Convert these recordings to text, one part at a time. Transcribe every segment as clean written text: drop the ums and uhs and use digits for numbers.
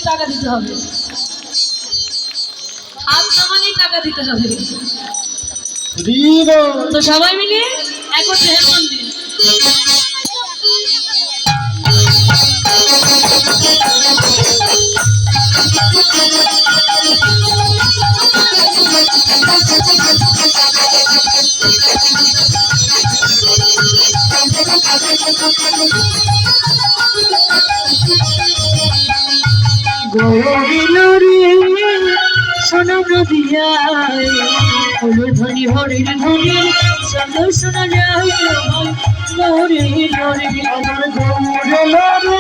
নামালেই টাকা দিতে হবে, হাত নামালেই টাকা দিতে হবে। তো সবাই মিলে একত্রে হেলমেট দিন। সোনা নদিয়ায় হলুদ ধ্বনি হরির ধ্বনি শব্দ শোনা যায় মোরে লোরে আমার গৌরে লোরে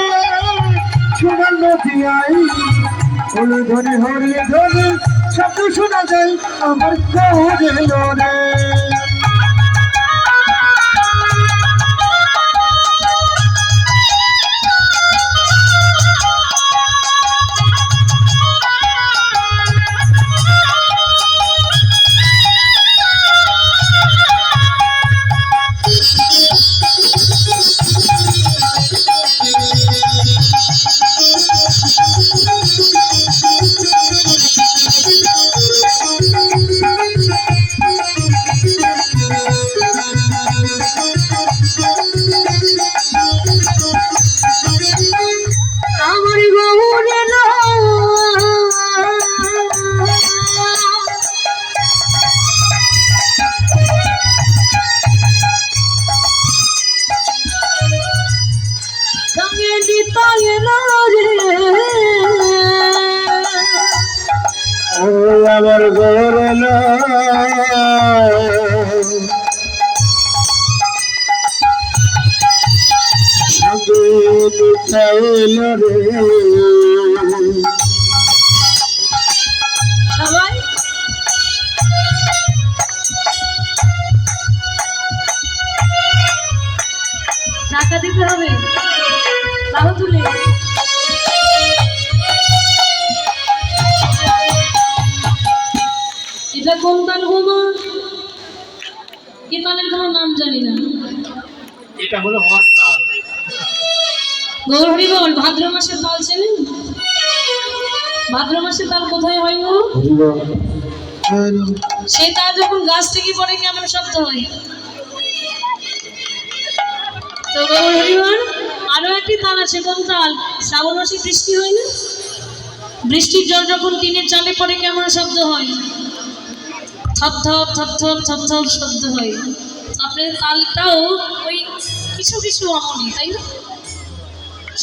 সোনা নদিয়ায় হলুদ ধ্বনি হরির ধ্বনি শব্দ শোনা যায় আমার গৌরে লোরে। আমার গৌরে সবাই টাকা দিতে হবে, বাহু তুলে। এটা কোন তাল গো মা? কি তালের কোনো নাম জানি না। এটা হলো হরতাল। গৌর হরি বল। ভাদ্র মাসের তাল চেনেন? ভাদ্র মাসের তাল কোথায় হয় গো? সেই তাল যখন গাছ থেকে পড়ে কেমন শব্দ হয়? তো গৌর হরি বল। আরো একটি তাল আছে, কোন তাল? শ্রাবণ মাসে বৃষ্টি হয় না? বৃষ্টির জল যখন টিনের চালে পড়ে কেমন শব্দ হয়? থপ থপ থপ থপ থপ থপ শব্দ হয়। আপনাদের তালটাও ওই কিছু কিছু অমনি, তাই না?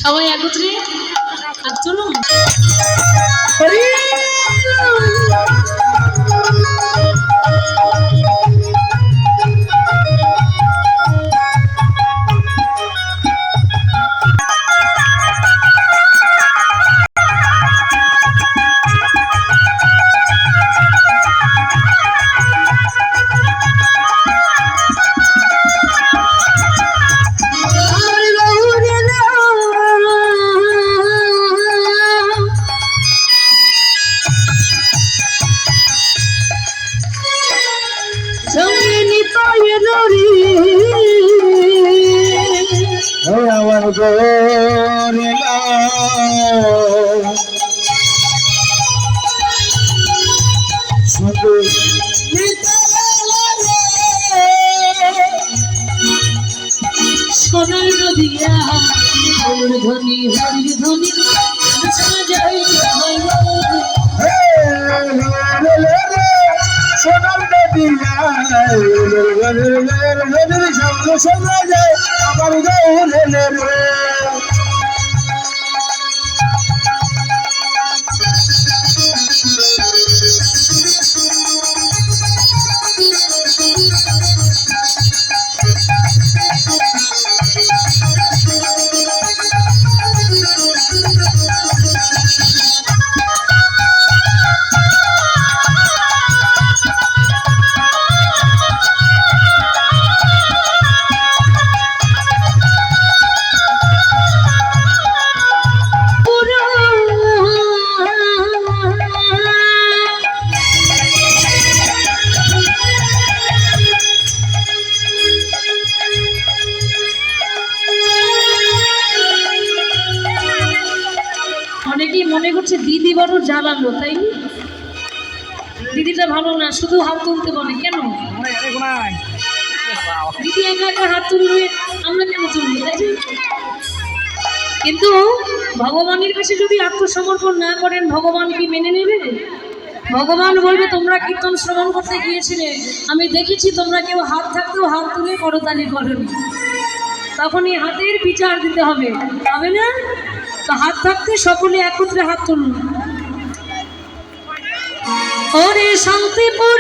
সবাই একত্রে হাত তুলুন। আমার গৌরে সোনার নদিয়া হলুদ ধ্বনি হরির ধ্বনি শোনা যায় সোনার নদীর শব্দ শোনা যায় আমার গৌরে। করছে দিদি বড় জ্বালালো, তাই না? দিদিটা ভালো না, শুধু হাত তুলতে বলে। কেন দিদি একা একা হাত তুলবে, আমরা কেন তুলবো, তাই না? কিন্তু ভগবানের কাছে যদি আত্মসমর্পণ না করেন, ভগবান কি মেনে নেবে? ভগবান বলবে তোমরা কীর্তন শ্রবণ করতে গিয়েছিলে, আমি দেখেছি তোমরা কেউ হাত থাকতেও হাত তুলে করতালি করনি, তখন এই হাতের বিচার দিতে হবে, হবে না? তো হাত থাকতে সকলে একত্রে হাত তুলুন। ওরে শান্তিপুর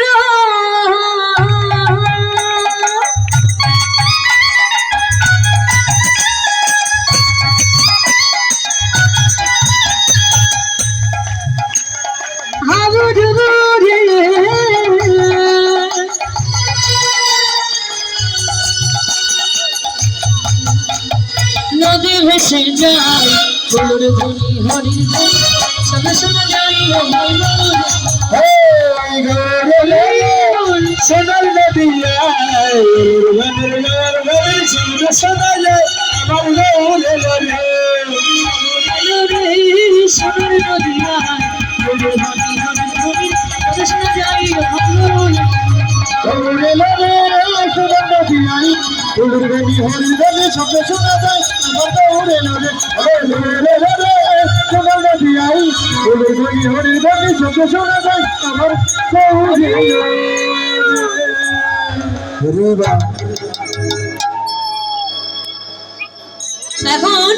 নদী ভেসে যায় ফুলের ধ্বনি হরির ধ্বনি শোনা শোনা যায় ও ময়ূর। এই গৌরলে সোনার নদিয়ায় গৌরের সঙ্গে শোনা যায় আমার গৌরের রে। সোনার নদিয়ায় ফুলের ধ্বনি হরির ধ্বনি শোনা শোনা যায় ও ময়ূর। গৌরেলে সোনার নদিয়ায় ফুলের ধ্বনি হরির ধ্বনি সঙ্গে শোনা যায় আমার গৌরের রে। গৌরেলে সোনার নদিয়ায় ফুলের ধ্বনি হরির ধ্বনি সঙ্গে শোনা যায় আমার গৌরের রে। এখন